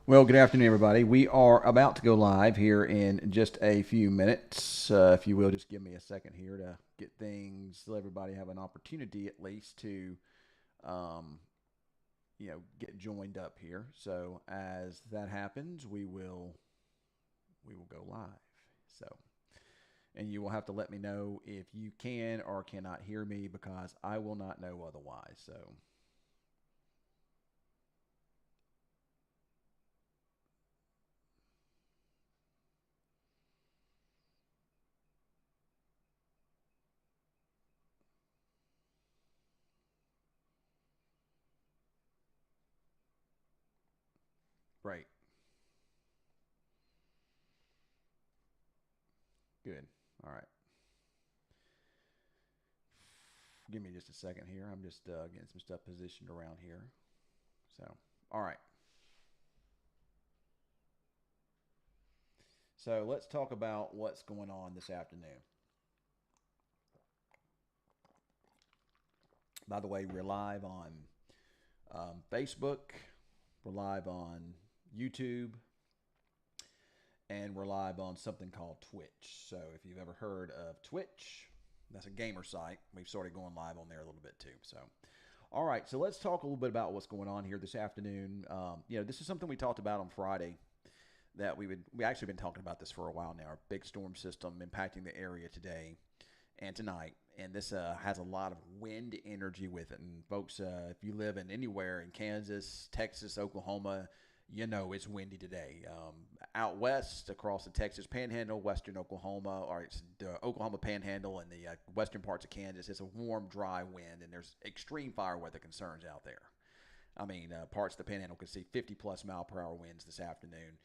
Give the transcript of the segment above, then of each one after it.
Well, good afternoon, everybody. We are about to go live here in just a few minutes. If you will, just give me a second here to get things, let everybody have an opportunity at least to, um, get joined up here. So as that happens, we will go live. So, and you will have to let me know if you can or cannot hear me because I will not know otherwise. So, right, good, all right. Give me just a second here. I'm just getting some stuff positioned around here. So, all right. So let's talk about what's going on this afternoon. By the way, we're live on Facebook, we're live on YouTube, and we're live on something called Twitch. So if you've ever heard of Twitch, that's a gamer site. We've started going live on there a little bit too. So, all right. So let's talk a little bit about what's going on here this afternoon. This is something we talked about on Friday that we actually been talking about this for a while now. Our big storm system impacting the area today and tonight, and this has a lot of wind energy with it. And folks, if you live in anywhere in Kansas, Texas, Oklahoma, you know it's windy today. Out west, across the Texas Panhandle, western Oklahoma, or it's the Oklahoma Panhandle and the western parts of Kansas, it's a warm, dry wind, and there's extreme fire weather concerns out there. I mean, parts of the Panhandle could see 50 plus mile per hour winds this afternoon.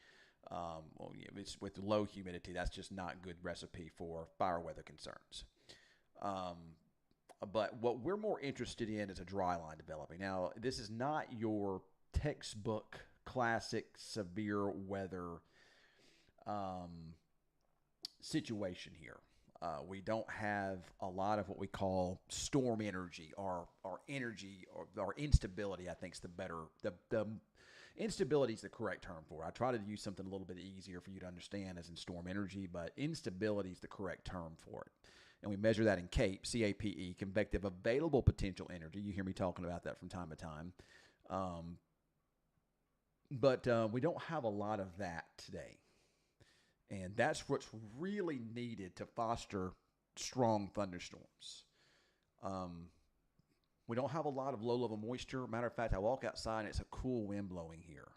It's with low humidity. That's just not good recipe for fire weather concerns. Um, but what we're more interested in is a dry line developing. Now, this is not your textbook classic severe weather um, situation here. We don't have a lot of what we call storm energy or energy or instability. I think is the better the instability is the correct term for it. I try to use something a little bit easier for you to understand as in storm energy, but instability is the correct term for it. And we measure that in CAPE, CAPE, convective available potential energy. You hear me talking about that from time to time. Um, but we don't have a lot of that today. And that's what's really needed to foster strong thunderstorms. Um, we don't have a lot of low level moisture. Matter of fact, I walk outside and it's a cool wind blowing here.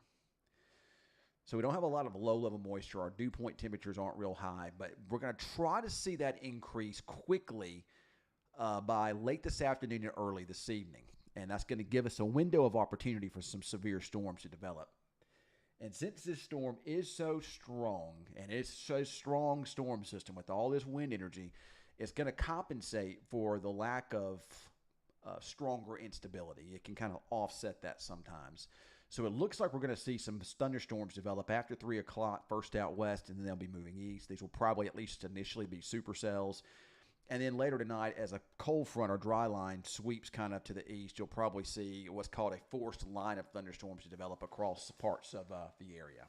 So we don't have a lot of low level moisture. Our dew point temperatures aren't real high, but we're going to try to see that increase quickly by late this afternoon and early this evening. And that's going to give us a window of opportunity for some severe storms to develop. And since this storm is so strong and it's so strong storm system with all this wind energy, it's going to compensate for the lack of stronger instability. It can kind of offset that sometimes. So it looks like we're going to see some thunderstorms develop after 3 o'clock, first out west, and then they'll be moving east. These will probably at least initially be supercells. And then later tonight, as a cold front or dry line sweeps kind of to the east, you'll probably see what's called a forced line of thunderstorms to develop across parts of the area.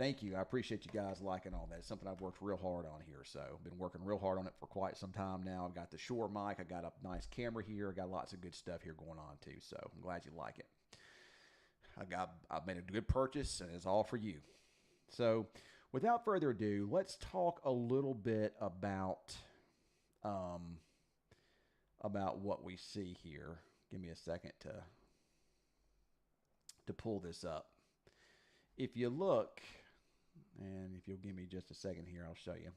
Thank you. I appreciate you guys liking all that. It's something I've worked real hard on here. So I've been working real hard on it for quite some time now. I've got the Shure mic. I got a nice camera here. I got lots of good stuff here going on too. So I'm glad you like it. I've made a good purchase and it's all for you. So without further ado, let's talk a little bit um, about what we see here. Give me a second to pull this up. If you look, and if you'll give me just a second here, I'll show you.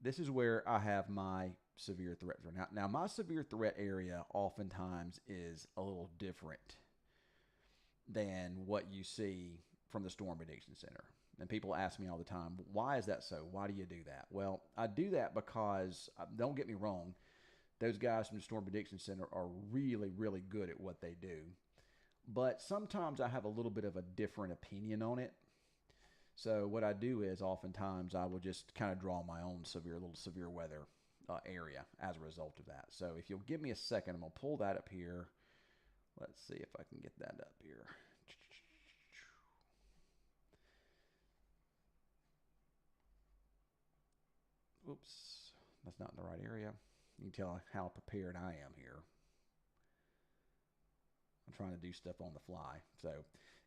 This is where I have my severe threat zone. Now my severe threat area oftentimes is a little different than what you see from the Storm Prediction Center. And people ask me all the time, why is that so? Why do you do that? Well, I do that because, don't get me wrong, those guys from the Storm Prediction Center are really, really good at what they do. But sometimes I have a little bit of a different opinion on it. So what I do is oftentimes I will just kind of draw my own little severe weather area as a result of that. So if you'll give me a second, I'm going to pull that up here Let's see if I can get that up here. Oops, that's not in the right area. You can tell how prepared I am here. I'm trying to do stuff on the fly. So,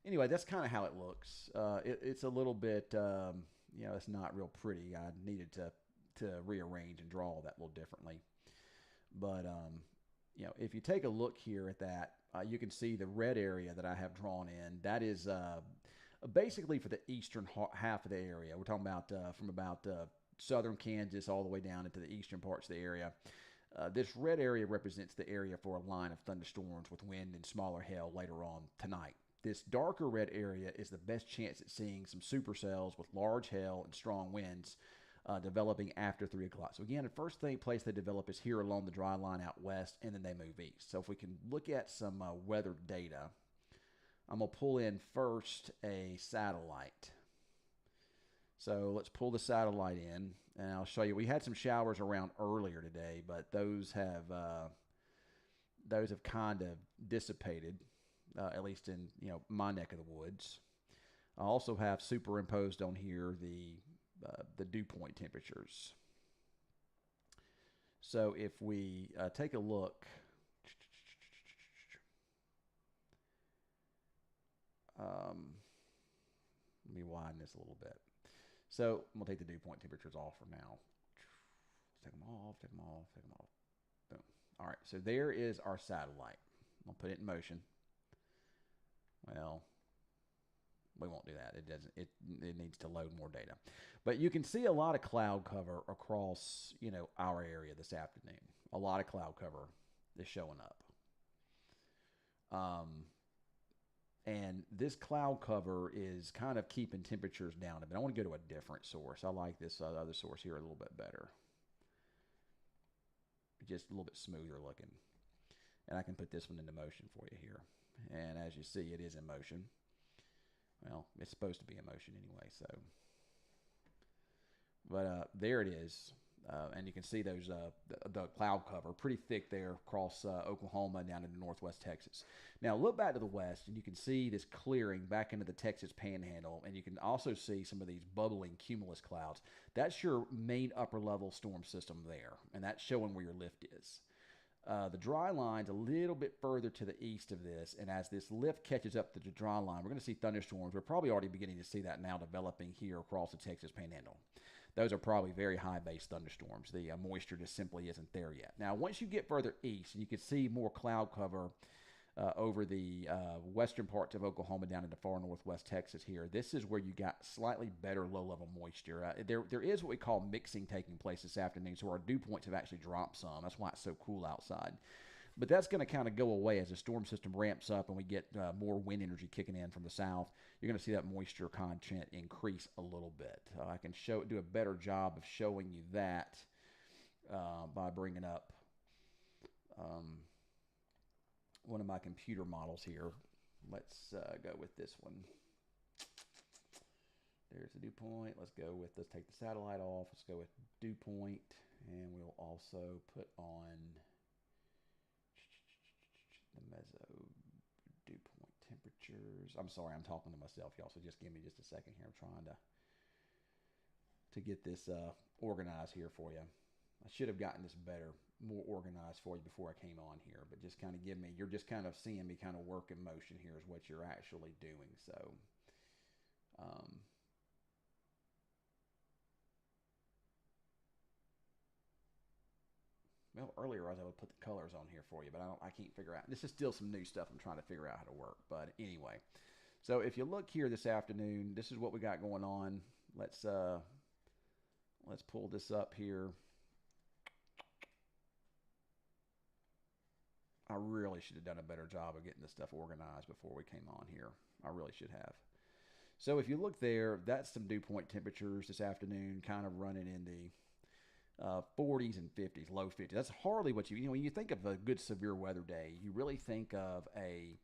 anyway, that's kind of how it looks. It's a little bit, it's not real pretty. I needed to rearrange and draw that a little differently. But if you take a look here at that, you can see the red area that I have drawn in. That is basically for the eastern half of the area. We're talking about from about southern Kansas all the way down into the eastern parts of the area. This red area represents the area for a line of thunderstorms with wind and smaller hail later on tonight. This darker red area is the best chance at seeing some supercells with large hail and strong winds developing after 3 o'clock. So again, the first place they develop is here along the dry line out west, and then they move east. So if we can look at some weather data, I'm going to pull in first a satellite. So let's pull the satellite in, and I'll show you. We had some showers around earlier today, but those have kind of dissipated, at least in my neck of the woods. I also have superimposed on here the dew point temperatures. So if we take a look, let me widen this a little bit. So I'm gonna take the dew point temperatures off for now. Take them off, take them off, take them off. Boom. All right, so there is our satellite. I'm gonna put it in motion. Well, we won't do that. It doesn't. It needs to load more data. But you can see a lot of cloud cover across our area this afternoon. A lot of cloud cover is showing up. And this cloud cover is kind of keeping temperatures down a bit. I want to go to a different source. I like this other source here a little bit better. Just a little bit smoother looking. And I can put this one into motion for you here. And as you see, it is in motion. Well, it's supposed to be in motion anyway, so. But there it is. And you can see those the cloud cover pretty thick there across Oklahoma down into northwest Texas. Now look back to the west, and you can see this clearing back into the Texas Panhandle, and you can also see some of these bubbling cumulus clouds. That's your main upper level storm system there, and that's showing where your lift is. The dry line's a little bit further to the east of this, and as this lift catches up to the dry line, we're going to see thunderstorms. We're probably already beginning to see that now developing here across the Texas Panhandle. Those are probably very high base thunderstorms. The moisture just simply isn't there yet. Now, once you get further east, you can see more cloud cover over the western parts of Oklahoma down into far northwest Texas here. This is where you got slightly better low-level moisture. There is what we call mixing taking place this afternoon, so our dew points have actually dropped some. That's why it's so cool outside. But that's going to kind of go away as the storm system ramps up and we get more wind energy kicking in from the south. You're going to see that moisture content increase a little bit. I can do a better job of showing you that by bringing up one of my computer models here. Let's go with this one. There's the dew point. Let's take the satellite off. Let's go with dew point, and we'll also put on the meso dew point temperatures. I'm sorry, I'm talking to myself, y'all, so just give me just a second here. I'm trying to get this organized here for you. I should have gotten this more organized for you before I came on here, but just kind of you're just kind of seeing me kind of work in motion here is what you're actually doing. So, well, earlier I was able to put the colors on here for you, but I can't figure out. This is still some new stuff I'm trying to figure out how to work. But anyway, so if you look here this afternoon, this is what we got going on. Let's pull this up here. I really should have done a better job of getting this stuff organized before we came on here. I really should have. So if you look there, that's some dew point temperatures this afternoon, kind of running in the 40s and 50s, low 50s. That's hardly what when you think of a good severe weather day, you really think of a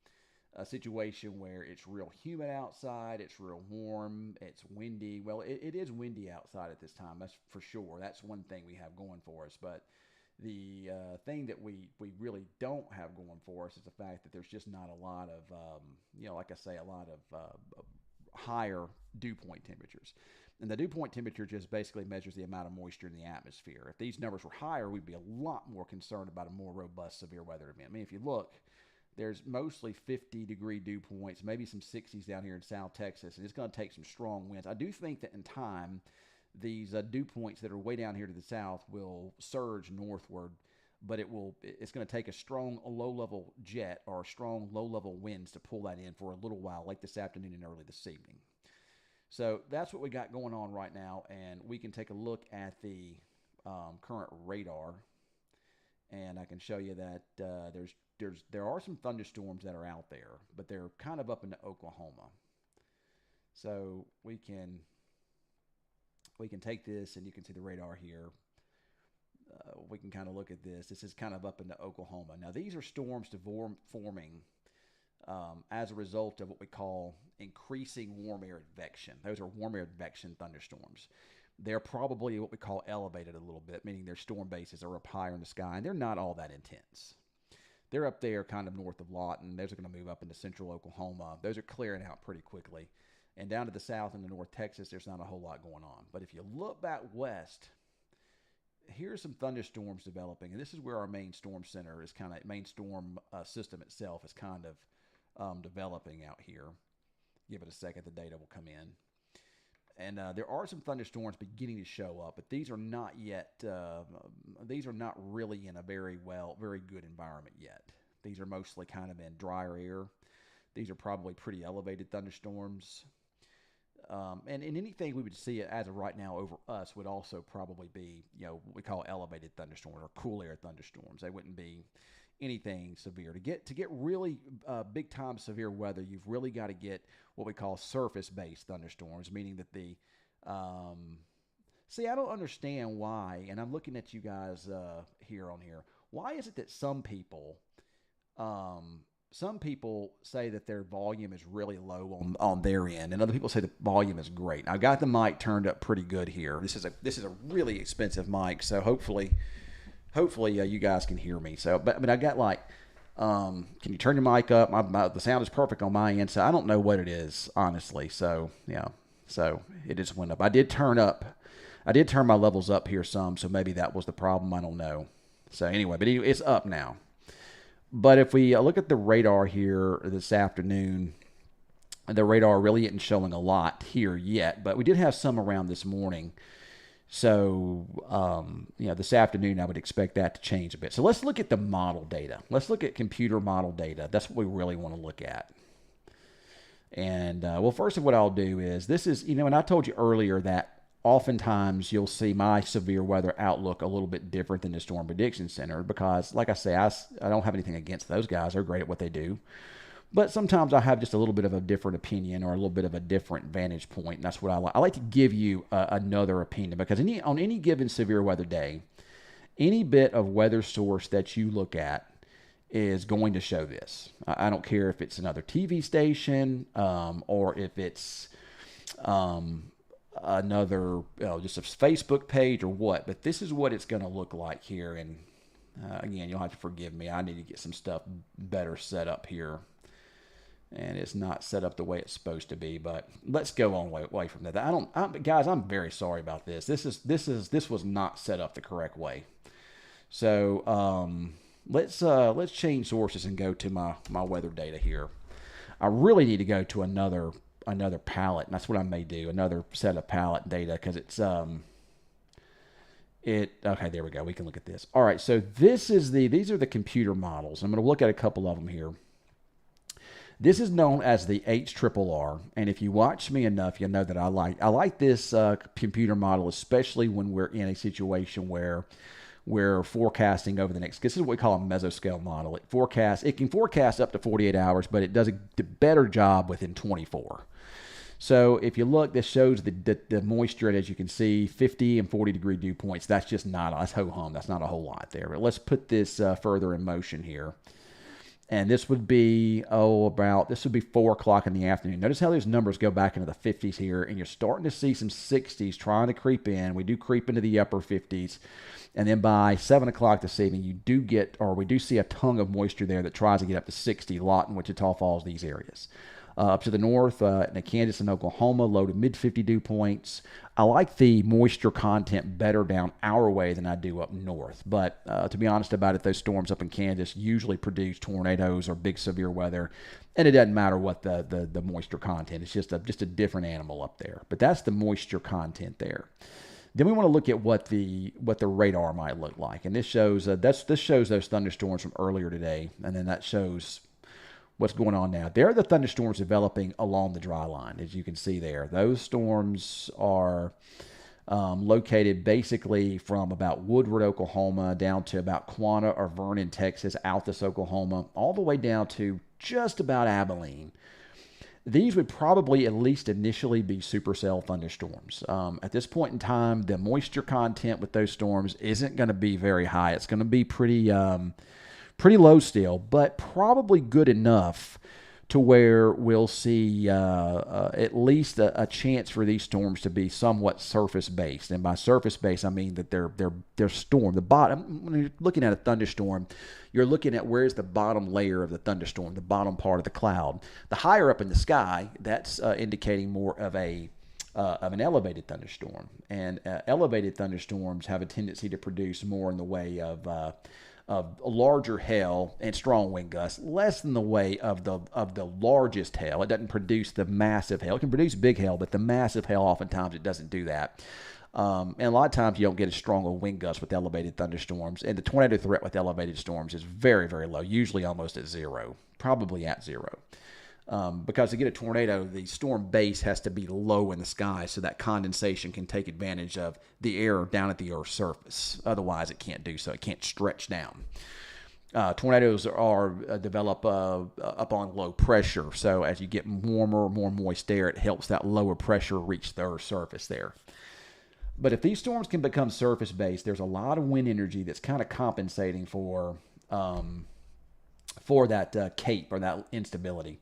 situation where it's real humid outside, it's real warm, it's windy. Well, it is windy outside at this time, that's for sure. That's one thing we have going for us, but The thing that we really don't have going for us is the fact that there's just not a lot of, like I say, a lot of higher dew point temperatures. And the dew point temperature just basically measures the amount of moisture in the atmosphere. If these numbers were higher, we'd be a lot more concerned about a more robust severe weather event. I mean, if you look, there's mostly 50-degree dew points, maybe some 60s down here in South Texas, and it's going to take some strong winds. I do think that in time, these dew points that are way down here to the south will surge northward, but it's going to take a strong low-level jet or strong low-level winds to pull that in for a little while, late this afternoon and early this evening. So that's what we got going on right now, and we can take a look at the current radar, and I can show you that there are some thunderstorms that are out there, but they're kind of up into Oklahoma. So we can take this, and you can see the radar here. We can kind of look at this. This is kind of up into Oklahoma. Now, these are storms forming as a result of what we call increasing warm air advection. Those are warm air advection thunderstorms. They're probably what we call elevated a little bit, meaning their storm bases are up higher in the sky, and they're not all that intense. They're up there kind of north of Lawton. Those are going to move up into central Oklahoma. Those are clearing out pretty quickly. And down to the south into North Texas, there's not a whole lot going on. But if you look back west, here's some thunderstorms developing. And this is where our main storm center is main storm system itself is kind of developing out here. Give it a second, the data will come in. And there are some thunderstorms beginning to show up, but these are not yet, these are not really in a very good environment yet. These are mostly kind of in drier air. These are probably pretty elevated thunderstorms. And anything we would see as of right now over us would also probably be, what we call elevated thunderstorms or cool air thunderstorms. They wouldn't be anything severe. To get really big time severe weather, you've really got to get what we call surface-based thunderstorms, meaning that see, I don't understand why, and I'm looking at you guys here, why is it that some people say that their volume is really low on their end, and other people say the volume is great. I've got the mic turned up pretty good here. This is a really expensive mic, so hopefully you guys can hear me. So, but I got can you turn your mic up? The sound is perfect on my end, so I don't know what it is, honestly. So yeah, so it just went up. I did turn my levels up here some, so maybe that was the problem. I don't know. So anyway, but it's up now. But if we look at the radar here this afternoon, the radar really isn't showing a lot here yet, but we did have some around this morning. So, this afternoon I would expect that to change a bit. So let's look at the model data. Let's look at computer model data. That's what we really want to look at. And, first of what I'll do is, this is, and I told you earlier that oftentimes you'll see my severe weather outlook a little bit different than the Storm Prediction Center because, like I say, I don't have anything against those guys. They're great at what they do. But sometimes I have just a little bit of a different opinion or a little bit of a different vantage point, and that's what I like. I like to give you another opinion because on any given severe weather day, any bit of weather source that you look at is going to show this. I don't care if it's another TV station or if it's another just a Facebook page or what, but this is what it's going to look like here. And again, you'll have to forgive me. I need to get some stuff better set up here. And it's not set up the way it's supposed to be, but let's go on away from that. Guys, I'm very sorry about this. This was not set up the correct way. So let's change sources and go to my weather data here. I really need to go to another palette, and that's what I may do, another set of palette data, because it's okay, there we go. We can look at this. All right, so these are the computer models. I'm going to look at a couple of them here. This is known as the HRRR, and if you watch me enough, you'll know that I like this computer model, especially when we're in a situation where we're forecasting over the next. This is what we call a mesoscale model. It can forecast up to 48 hours, but it does a better job within 24. So if you look, this shows the moisture, and as you can see, 50 and 40 degree dew points. That's ho-hum. That's not a whole lot there. But let's put this further in motion here. And this would be, this would be 4 o'clock in the afternoon. Notice how those numbers go back into the 50s here, and you're starting to see some 60s trying to creep in. We do creep into the upper 50s. And then by 7 o'clock this evening, we do see a tongue of moisture there that tries to get up to 60, Lawton, Wichita Falls, these areas. Up to the north, in Kansas and Oklahoma, low to mid 50 dew points. I like the moisture content better down our way than I do up north. But to be honest about it, those storms up in Kansas usually produce tornadoes or big severe weather, and it doesn't matter what the moisture content. It's just a different animal up there. But that's the moisture content there. Then we want to look at what the radar might look like, and this shows this shows those thunderstorms from earlier today, and then that shows what's going on now. There are the thunderstorms developing along the dry line, as you can see there. Those storms are located basically from about Woodward, Oklahoma, down to about Quanah or Vernon, Texas, Altus, Oklahoma, all the way down to just about Abilene. These would probably at least initially be supercell thunderstorms. At this point in time, the moisture content with those storms isn't going to be very high. It's going to be pretty low still, but probably good enough to where we'll see at least a chance for these storms to be somewhat surface-based. And by surface-based, I mean that they're storm. The bottom, when you're looking at a thunderstorm, you're looking at where's the bottom layer of the thunderstorm, the bottom part of the cloud. The higher up in the sky, that's indicating more of an elevated thunderstorm. And elevated thunderstorms have a tendency to produce more in the way of a larger hail and strong wind gusts, less in the way of the largest hail. It doesn't produce the massive hail. It can produce big hail, but the massive hail, oftentimes, it doesn't do that. And a lot of times you don't get as strong a wind gust with elevated thunderstorms. And the tornado threat with elevated storms is very, very low, usually almost at zero, probably at zero. Because to get a tornado, the storm base has to be low in the sky so that condensation can take advantage of the air down at the Earth's surface. Otherwise, it can't do so. It can't stretch down. Tornadoes develop up on low pressure. So as you get warmer, more moist air, it helps that lower pressure reach the Earth's surface there. But if these storms can become surface-based, there's a lot of wind energy that's kind of compensating for that cape or that instability.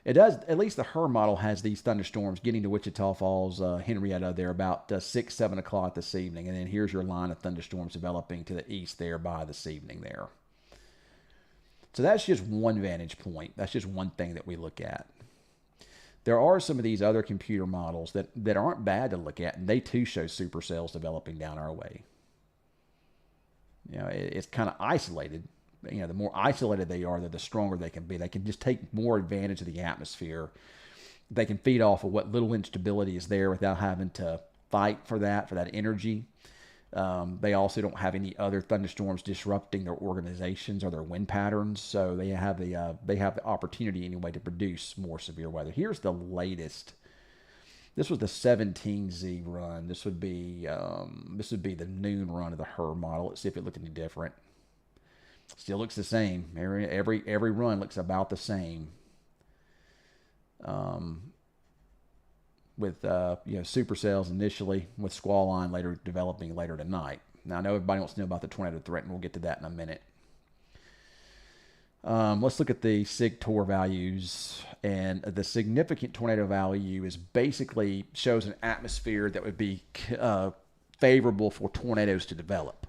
It does, at least the HRRR model has these thunderstorms getting to Wichita Falls, Henrietta there about 6, 7 o'clock this evening. And then here's your line of thunderstorms developing to the east there by this evening there. So that's just one vantage point. That's just one thing that we look at. There are some of these other computer models that aren't bad to look at, and they too show supercells developing down our way. You know, it's kind of isolated. You know, the more isolated they are, the stronger they can be. They can just take more advantage of the atmosphere. They can feed off of what little instability is there without having to fight for that energy. They also don't have any other thunderstorms disrupting their organizations or their wind patterns, so they have the opportunity anyway to produce more severe weather. Here's the latest. This was the 17Z run. This would be the noon run of the HRRR model. Let's see if it looked any different. Still looks the same. Every run looks about the same. With supercells initially, with squall line developing later tonight. Now I know everybody wants to know about the tornado threat, and we'll get to that in a minute. Let's look at the SIG-TOR values, and the significant tornado value is basically shows an atmosphere that would be favorable for tornadoes to develop.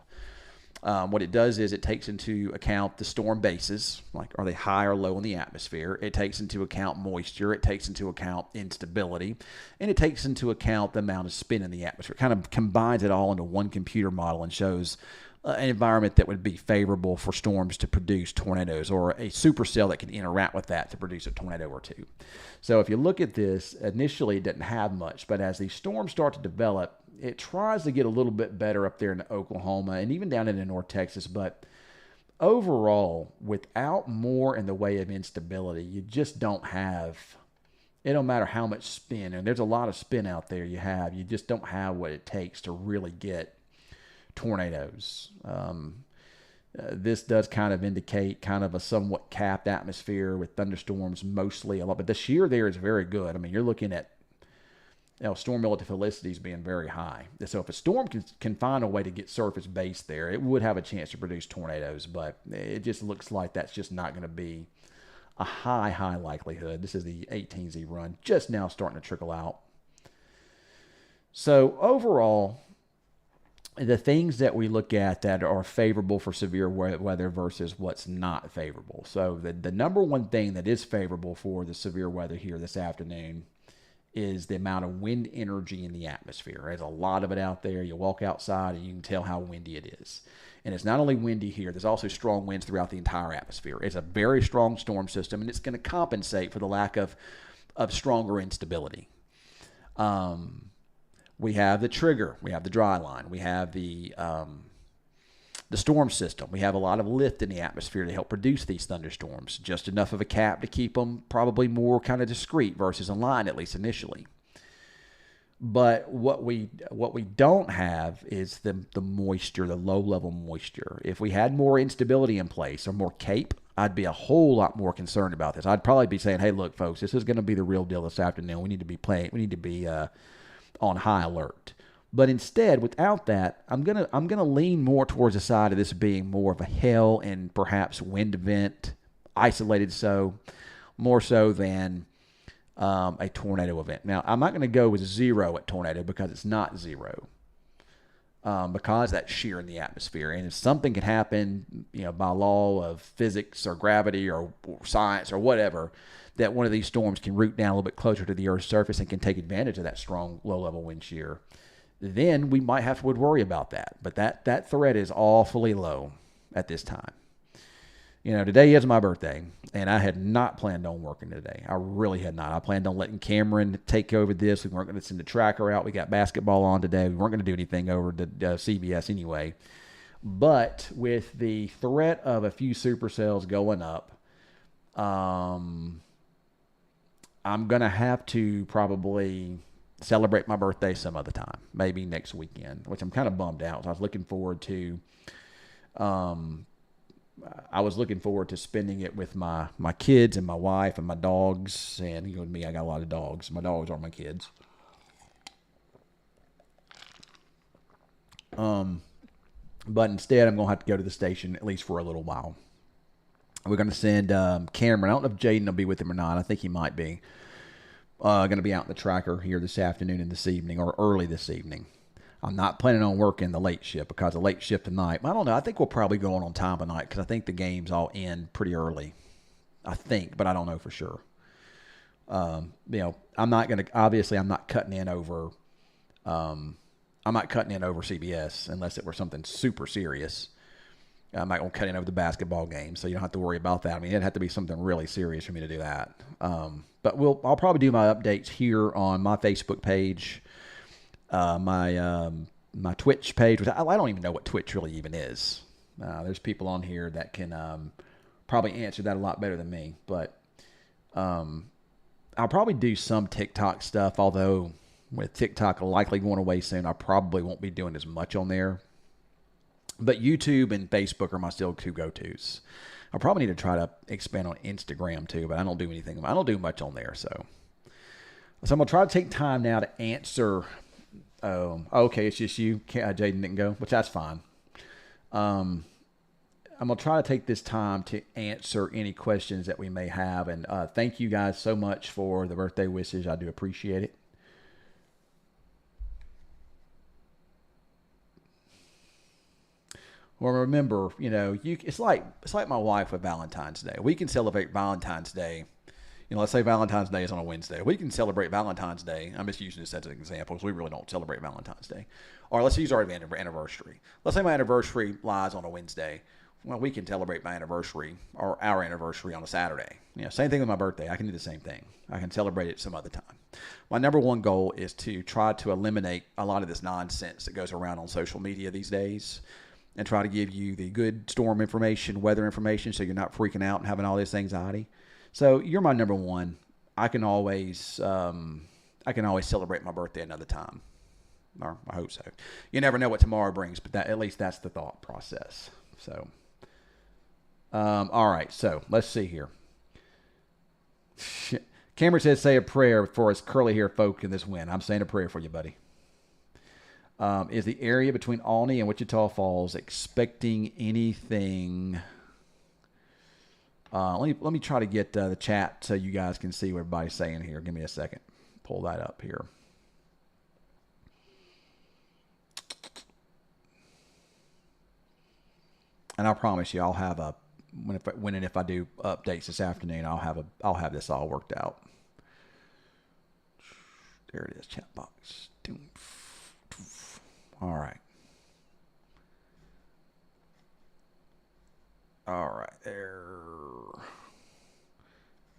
What it does is it takes into account the storm bases, like are they high or low in the atmosphere. It takes into account moisture. It takes into account instability. And it takes into account the amount of spin in the atmosphere. It kind of combines it all into one computer model and shows an environment that would be favorable for storms to produce tornadoes, or a supercell that can interact with that to produce a tornado or two. So if you look at this, initially it doesn't have much, but as these storms start to develop, it tries to get a little bit better up there in Oklahoma and even down into North Texas. But overall, without more in the way of instability, you just don't have, it don't matter how much spin, and there's a lot of spin out there you just don't have what it takes to really get tornadoes. This does kind of indicate kind of a somewhat capped atmosphere with thunderstorms mostly a lot, but the shear there is very good. I mean, you're looking at storm relative felicities being very high. So if a storm can find a way to get surface based there, it would have a chance to produce tornadoes, but it just looks like that's just not going to be a high likelihood. This is the 18Z run, just now starting to trickle out. So overall, the things that we look at that are favorable for severe weather versus what's not favorable. So the number one thing that is favorable for the severe weather here this afternoon is the amount of wind energy in the atmosphere. There's a lot of it out there. You walk outside and you can tell how windy it is. And it's not only windy here, there's also strong winds throughout the entire atmosphere. It's a very strong storm system, and it's going to compensate for the lack of stronger instability. We have the trigger, we have the dry line, we have the storm system. We have a lot of lift in the atmosphere to help produce these thunderstorms. Just enough of a cap to keep them probably more kind of discreet versus in line, at least initially. But what we don't have is the moisture, the low-level moisture. If we had more instability in place or more CAPE, I'd be a whole lot more concerned about this. I'd probably be saying, hey, look, folks, this is going to be the real deal this afternoon. We need to be on high alert. But instead, without that, I'm gonna lean more towards the side of this being more of a hail and perhaps wind event, isolated more so than a tornado event. Now, I'm not going to go with 0 at tornado because it's not 0. Because that's sheer in the atmosphere, and if something can happen, by law of physics or gravity or science or whatever, that one of these storms can root down a little bit closer to the Earth's surface and can take advantage of that strong low-level wind shear, then we might would worry about that. But that threat is awfully low at this time. Today is my birthday, and I had not planned on working today. I really had not. I planned on letting Cameron take over this. We weren't going to send the tracker out. We got basketball on today. We weren't going to do anything over to CBS anyway. But with the threat of a few supercells going up, I'm going to have to probably celebrate my birthday some other time, maybe next weekend, which I'm kind of bummed out. So I was looking forward to spending it with my kids and my wife and my dogs. And with me, I got a lot of dogs. My dogs are my kids. But instead, I'm going to have to go to the station at least for a little while. We're going to send Cameron. I don't know if Jaden will be with him or not. I think he might be. Going to be out in the tracker here this afternoon and this evening, or early this evening. I'm not planning on working the late shift because the late shift tonight, I don't know. I think we'll probably go on time tonight because I think the games all end pretty early. I think, but I don't know for sure. I'm not going to, obviously I'm not cutting in over CBS unless it were something super serious. I'm not going to cut in over the basketball game, so you don't have to worry about that. I mean, it'd have to be something really serious for me to do that. But I'll probably do my updates here on my Facebook page, my Twitch page, which I don't even know what Twitch really even is. There's people on here that can probably answer that a lot better than me. But I'll probably do some TikTok stuff, although with TikTok likely going away soon, I probably won't be doing as much on there. But YouTube and Facebook are my still two go-tos. I probably need to try to expand on Instagram too, but I don't do anything. I don't do much on there. So I'm going to try to take time now to answer. Okay, it's just you. Jaden didn't go, which that's fine. I'm going to try to take this time to answer any questions that we may have. And thank you guys so much for the birthday wishes. I do appreciate it. Well, remember, it's like my wife with Valentine's Day. We can celebrate Valentine's Day. Let's say Valentine's Day is on a Wednesday. We can celebrate Valentine's Day. I'm just using this as an example because we really don't celebrate Valentine's Day. Or let's use our anniversary. Let's say my anniversary lies on a Wednesday. Well, we can celebrate my anniversary or our anniversary on a Saturday. Same thing with my birthday. I can do the same thing. I can celebrate it some other time. My number one goal is to try to eliminate a lot of this nonsense that goes around on social media these days, and try to give you the good storm information, weather information, so you're not freaking out and having all this anxiety. So you're my number one. I can always celebrate my birthday another time, or I hope so. You never know what tomorrow brings, but at least that's the thought process. So, all right. So let's see here. Cameron says, "Say a prayer for us curly-haired folk in this win." I'm saying a prayer for you, buddy. Is the area between Albany and Wichita Falls expecting anything Let me try to get the chat so you guys can see what everybody's saying here. Give me a second. Pull that up here. And I promise you, I'll have a when and if I do updates this afternoon, I'll have this all worked out. There it is, chat box. All right. All right,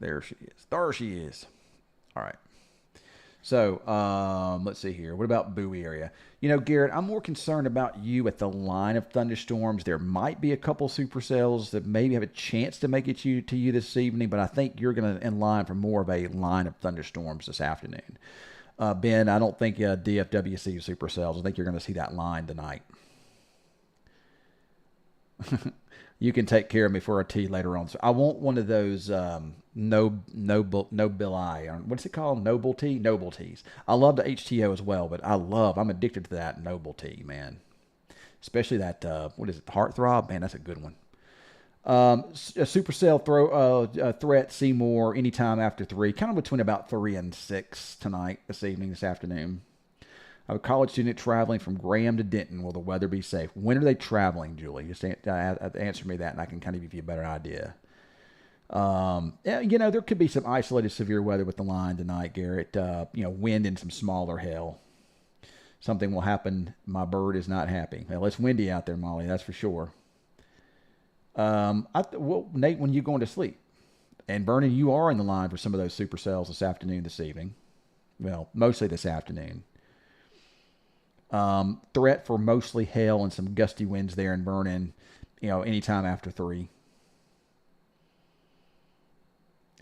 there she is. There she is. All right. So let's see here. What about Bowie area? You know, Garrett, I'm more concerned about you at the line of thunderstorms. There might be a couple supercells that maybe have a chance to make it to you this evening, but I think you're going to in line for more of a line of thunderstorms this afternoon. Ben, I don't think DFW sees supercells. I think you're going to see that line tonight. You can take care of me for a tea later on. So I want one of those Noble eye. What's it called? Noble tea? Noble teas. I love the HTO as well, but I'm addicted to that Noble tea, man. Especially that, what is it, Heartthrob? Man, that's a good one. A supercell threat, Seymour, anytime after 3. Kind of between about 3 and 6 tonight, this evening, this afternoon. I have a college student traveling from Graham to Denton. Will the weather be safe? When are they traveling, Julie? Just answer me that, and I can kind of give you a better idea. You know, there could be some isolated severe weather with the line tonight, Garrett. You know, wind and some smaller hail. Something will happen. My bird is not happy. Well, it's windy out there, Molly. That's for sure. Well, Nate, when you going to sleep? And Vernon, you are in the line for some of those supercells this afternoon, this evening. Well, mostly this afternoon. Threat for mostly hail and some gusty winds there in Vernon, you know, anytime after 3.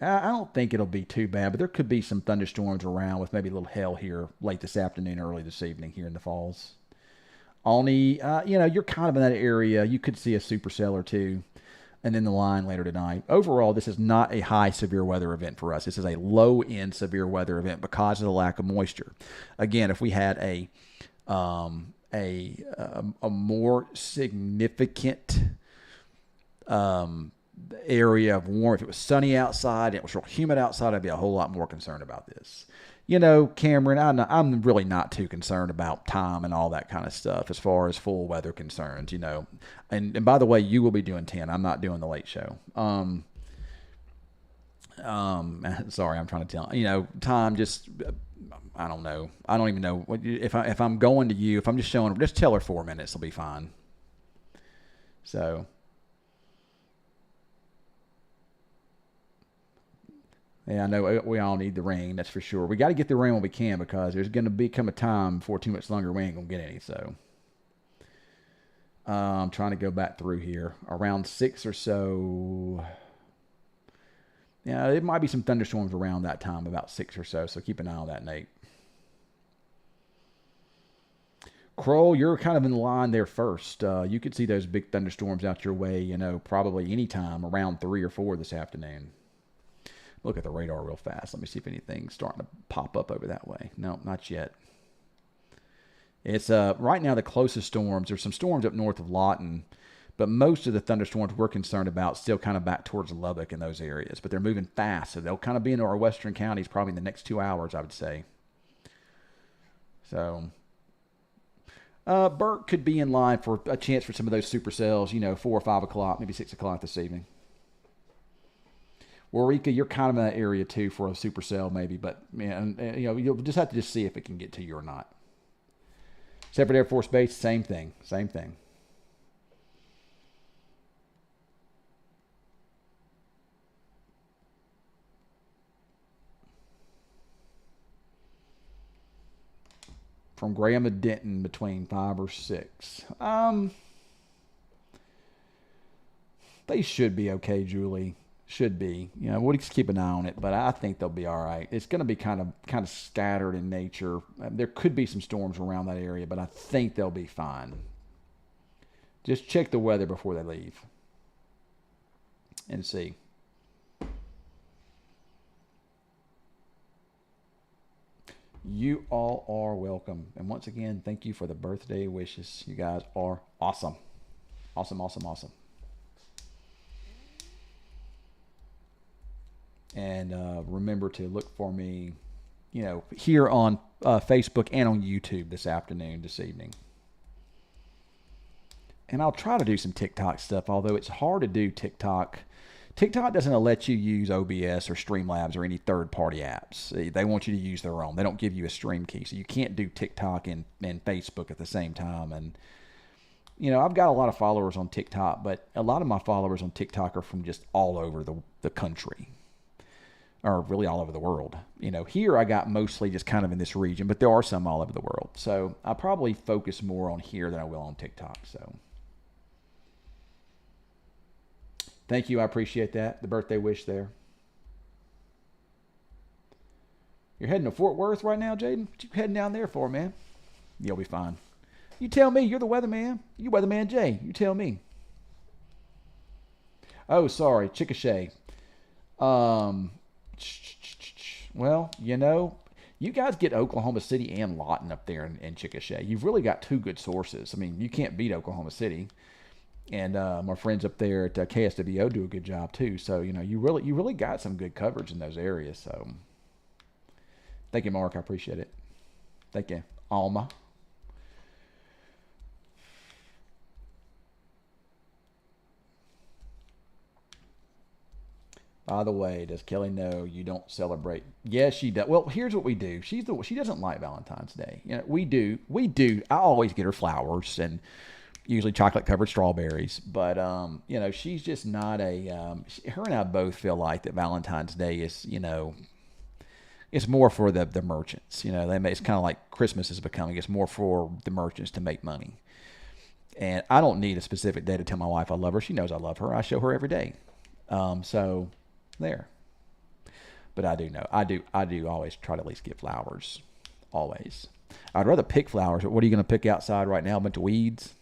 I don't think it'll be too bad, but there could be some thunderstorms around with maybe a little hail here late this afternoon, early this evening here in the Falls. Only, you know, you're kind of in that area. You could see a supercell or two, and then the line later tonight. Overall, this is not a high severe weather event for us. This is a low-end severe weather event because of the lack of moisture. Again, if we had a more significant area of warmth, if it was sunny outside, it was real humid outside, I'd be a whole lot more concerned about this. You know, Cameron, I'm really not too concerned about time and all that kind of stuff as far as full weather concerns, you know. And by the way, you will be doing 10. I'm not doing the late show. Sorry, I'm trying to tell. You know, time just, I don't know. I don't even know. If I'm going to you, if I'm just showing her, just tell her 4 minutes, will be fine. So. Yeah, I know we all need the rain, that's for sure. We got to get the rain when we can because there's going to become a time before too much longer we ain't going to get any. So I'm trying to go back through here. Around 6 or so. Yeah, it might be some thunderstorms around that time, about 6 or so. So keep an eye on that, Nate. Kroll, you're kind of in the line there first. You could see those big thunderstorms out your way, you know, probably anytime around 3 or 4 this afternoon. Look at the radar real fast. Let me see if anything's starting to pop up over that way. No, not yet. It's right now the closest storms. There's some storms up north of Lawton, but most of the thunderstorms we're concerned about still kind of back towards Lubbock in those areas. But they're moving fast, so they'll kind of be into our western counties probably in the next 2 hours, I would say. So Burke could be in line for a chance for some of those supercells, you know, 4 or 5 o'clock, maybe 6 o'clock this evening. Warika, you're kind of in that area too for a supercell maybe, but man, you know, you'll just have to just see if it can get to you or not. Separate Air Force Base, same thing. From Graham to Denton between 5 or 6. They should be okay, Julie. Should be. You know, we'll just keep an eye on it, but I think they'll be all right. It's going to be kind of scattered in nature. There could be some storms around that area, but I think they'll be fine. Just check the weather before they leave and see. You all are welcome. And once again, thank you for the birthday wishes. You guys are awesome. Awesome. And remember to look for me, here on Facebook and on YouTube this evening. And I'll try to do some TikTok stuff, although it's hard to do TikTok. TikTok doesn't let you use OBS or Streamlabs or any third-party apps. They want you to use their own. They don't give you a stream key, so you can't do TikTok and Facebook at the same time. And I've got a lot of followers on TikTok, but a lot of my followers on TikTok are from just all over the country, or really all over the world. Here I got mostly just kind of in this region, but there are some all over the world. So I probably focus more on here than I will on TikTok. So thank you. I appreciate that. The birthday wish there. You're heading to Fort Worth right now, Jaden? What you heading down there for, man? You'll be fine. You tell me. You're the weatherman. You weatherman Jay. You tell me. Oh, sorry. Chickasha. Well, you guys get Oklahoma City and Lawton up there in Chickasha. You've really got two good sources. I mean, you can't beat Oklahoma City. And my friends up there at KSWO do a good job too. So, you really got some good coverage in those areas. So thank you, Mark. I appreciate it. Thank you, Alma. By the way, does Kelly know you don't celebrate? Yes, she does. Well, here's what we do. She doesn't like Valentine's Day. We do. I always get her flowers and usually chocolate covered strawberries. But she's just not a. Her and I both feel like that Valentine's Day is it's more for the merchants. It's kind of like Christmas is becoming. It's more for the merchants to make money. And I don't need a specific day to tell my wife I love her. She knows I love her. I show her every day. So there. But I do know. I do always try to at least get flowers. Always. I'd rather pick flowers. But what are you going to pick outside right now? A bunch of weeds?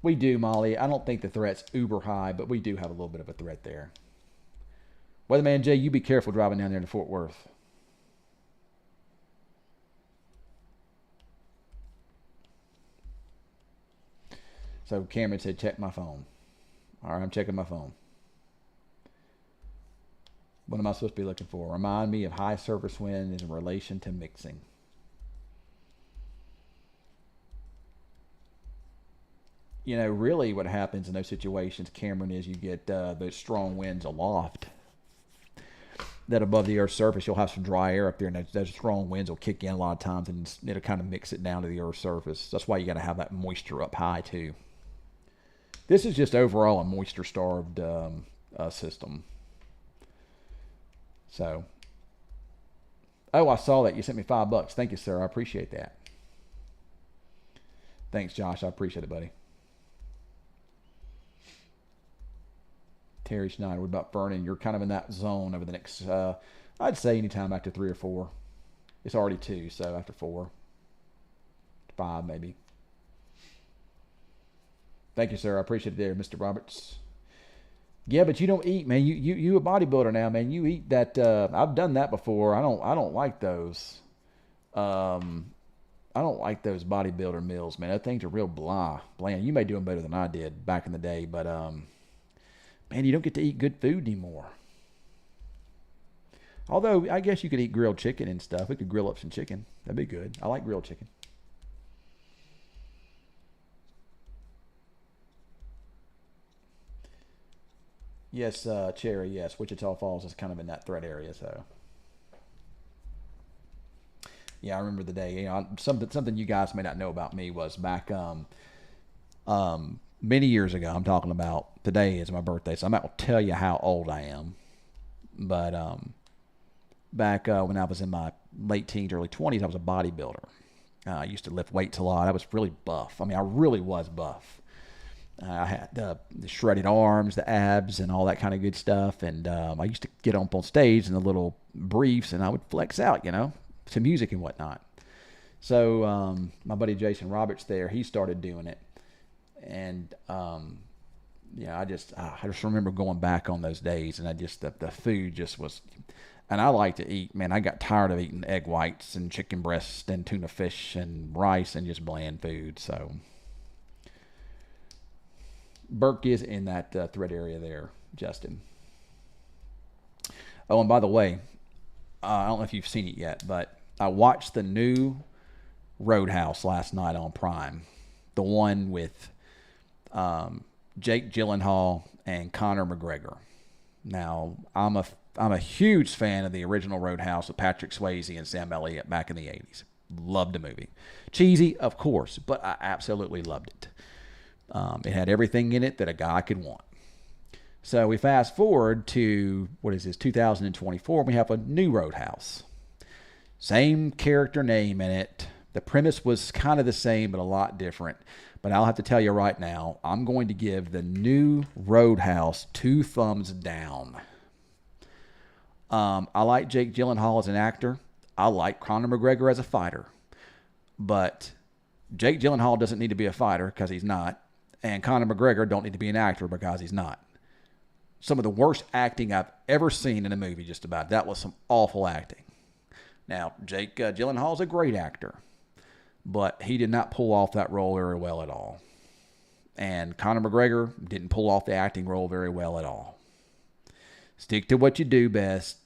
We do, Molly. I don't think the threat's uber high, but we do have a little bit of a threat there. Weatherman Jay, you be careful driving down there to Fort Worth. So Cameron said, check my phone. All right, I'm checking my phone. What am I supposed to be looking for? Remind me of high surface wind in relation to mixing. Really what happens in those situations, Cameron, is you get those strong winds aloft. That above the Earth's surface, you'll have some dry air up there, and those strong winds will kick in a lot of times, and it'll kind of mix it down to the Earth's surface. That's why you got to have that moisture up high, too. This is just overall a moisture-starved system. So, I saw that. You sent me $5. Thank you, sir. I appreciate that. Thanks, Josh. I appreciate it, buddy. Terry Schneider, what about Vernon? You're kind of in that zone over the next, I'd say anytime after 3 or 4. It's already 2, so after 4. 5, maybe. Thank you, sir. I appreciate it there, Mr. Roberts. Yeah, but you don't eat, man. You a bodybuilder now, man. You eat that. I've done that before. I don't like those. I don't like those bodybuilder meals, man. Those things are real bland. You may do them better than I did back in the day, but man, you don't get to eat good food anymore. Although I guess you could eat grilled chicken and stuff. We could grill up some chicken. That'd be good. I like grilled chicken. Yes, Cherry, yes. Wichita Falls is kind of in that threat area, so. Yeah, I remember the day. Something you guys may not know about me was back many years ago. I'm talking about today is my birthday, so I'm not going to tell you how old I am. But back when I was in my late teens, early 20s, I was a bodybuilder. I used to lift weights a lot. I was really buff. I mean, I really was buff. I had the shredded arms, the abs, and all that kind of good stuff. And I used to get up on stage in the little briefs, and I would flex out, to music and whatnot. So my buddy Jason Roberts there, he started doing it. And, I just remember going back on those days, and the food just was, and I like to eat, man. I got tired of eating egg whites and chicken breasts and tuna fish and rice and just bland food. So Burke is in that threat area there. Justin. Oh, and by the way, I don't know if you've seen it yet, but I watched the new Roadhouse last night on Prime, the one with Jake Gyllenhaal and Conor McGregor. Now, I'm a huge fan of the original Roadhouse with Patrick Swayze and Sam Elliott back in the 80s. Loved the movie. Cheesy, of course, but I absolutely loved it. It had everything in it that a guy could want. So we fast forward to, 2024, and we have a new Roadhouse. Same character name in it. The premise was kind of the same, but a lot different. But I'll have to tell you right now, I'm going to give the new Roadhouse 2 thumbs down. I like Jake Gyllenhaal as an actor. I like Conor McGregor as a fighter. But Jake Gyllenhaal doesn't need to be a fighter because he's not. And Conor McGregor don't need to be an actor because he's not. Some of the worst acting I've ever seen in a movie, just about. That was some awful acting. Now, Jake Gyllenhaal is a great actor. But he did not pull off that role very well at all. And Conor McGregor didn't pull off the acting role very well at all. Stick to what you do best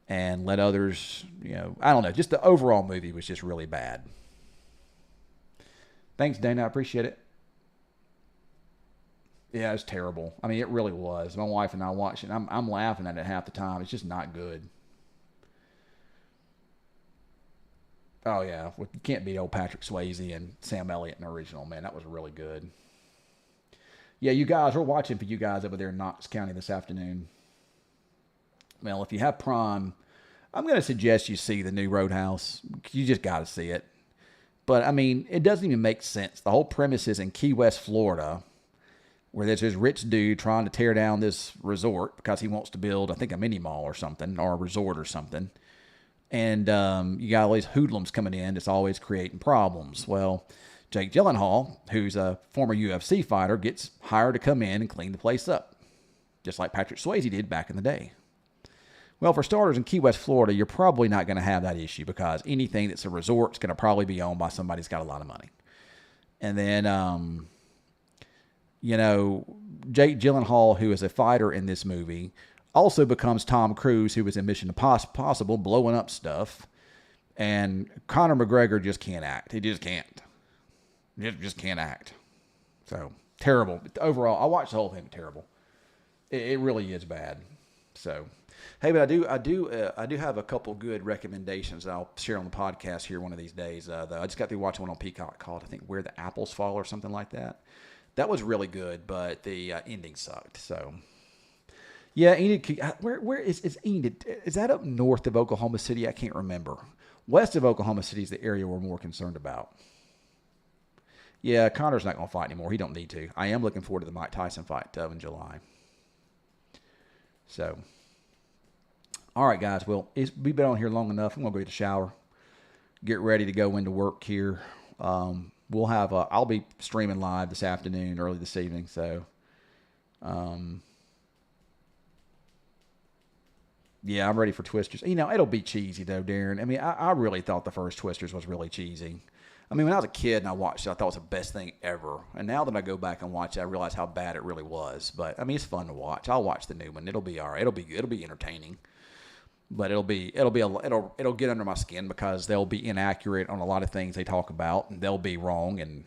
and let others, I don't know. Just the overall movie was just really bad. Thanks, Dana. I appreciate it. Yeah, it's terrible. I mean, it really was. My wife and I watched it. I'm laughing at it half the time. It's just not good. Oh, yeah. You can't beat old Patrick Swayze and Sam Elliott in the original, man. That was really good. Yeah, you guys, we're watching for you guys over there in Knox County this afternoon. Well, if you have Prime, I'm going to suggest you see the new Roadhouse. You just got to see it. But, I mean, it doesn't even make sense. The whole premise is in Key West, Florida, where there's this rich dude trying to tear down this resort because he wants to build, I think, a mini mall or something, or a resort or something. And you got all these hoodlums coming in that's always creating problems. Well, Jake Gyllenhaal, who's a former UFC fighter, gets hired to come in and clean the place up, just like Patrick Swayze did back in the day. Well, for starters, in Key West, Florida, you're probably not going to have that issue because anything that's a resort is going to probably be owned by somebody who's got a lot of money. And then, Jake Gyllenhaal, who is a fighter in this movie, also becomes Tom Cruise, who was in Mission Impossible, blowing up stuff. And Conor McGregor just can't act. He just can't. Just can't act. So, terrible. Overall, I watched the whole thing. Terrible. It really is bad. So, hey, but I do have a couple good recommendations that I'll share on the podcast here one of these days. Though I just got through watching one on Peacock called, I think, Where the Apples Fall or something like that. That was really good, but the ending sucked. So, yeah, Enid, where is Enid? Is that up north of Oklahoma City? I can't remember. West of Oklahoma City is the area we're more concerned about. Yeah, Conor's not going to fight anymore. He don't need to. I am looking forward to the Mike Tyson fight in July. So, all right, guys. Well, we've been on here long enough. I'm going to go get a shower, get ready to go into work here. We'll have I'll be streaming live this afternoon, early this evening. So, yeah, I'm ready for Twisters. It'll be cheesy though, Darren. I mean, I really thought the first Twisters was really cheesy. I mean, when I was a kid and I watched it, I thought it was the best thing ever. And now that I go back and watch it, I realize how bad it really was. But I mean, it's fun to watch. I'll watch the new one. It'll be all right. It'll be entertaining. But it'll get under my skin because they'll be inaccurate on a lot of things they talk about, and they'll be wrong, and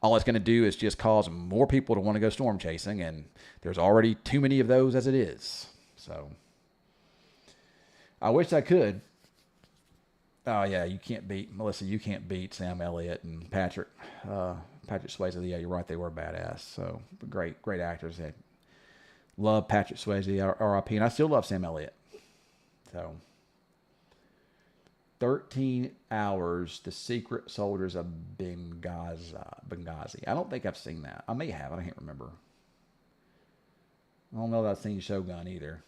all it's going to do is just cause more people to want to go storm chasing, and there's already too many of those as it is. So I wish I could. Oh yeah, you can't beat Melissa. You can't beat Sam Elliott and Patrick Swayze. Yeah, you're right. They were badass. So great actors. They love Patrick Swayze, R.I.P. And I still love Sam Elliott. So, 13 Hours, The Secret Soldiers of Benghazi. I don't think I've seen that. I may have. I can't remember. I don't know that I've seen Shogun either.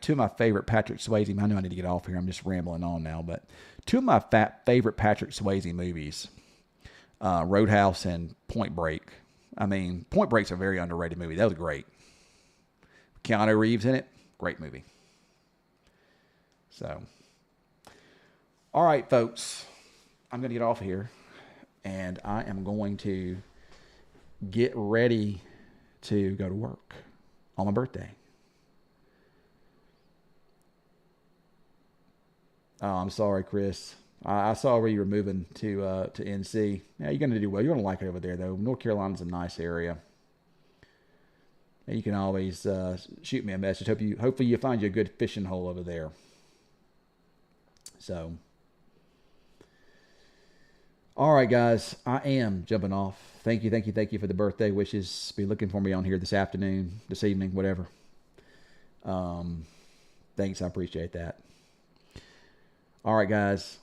Two of my favorite Patrick Swayze, I know I need to get off here. I'm just rambling on now, but two of my favorite Patrick Swayze movies, Roadhouse and Point Break. I mean, Point Break's a very underrated movie. That was great. Keanu Reeves in it, great movie. So, All right, folks. I'm going to get off here, and I am going to get ready to go to work on my birthday. Oh, I'm sorry, Chris. I saw where you were moving to NC. Yeah, you're going to do well. You're going to like it over there, though. North Carolina's a nice area. And you can always shoot me a message. Hopefully you find you a good fishing hole over there. So, all right, guys, I am jumping off. Thank you for the birthday wishes. Be looking for me on here this afternoon, this evening, whatever. Thanks, I appreciate that. All right, guys.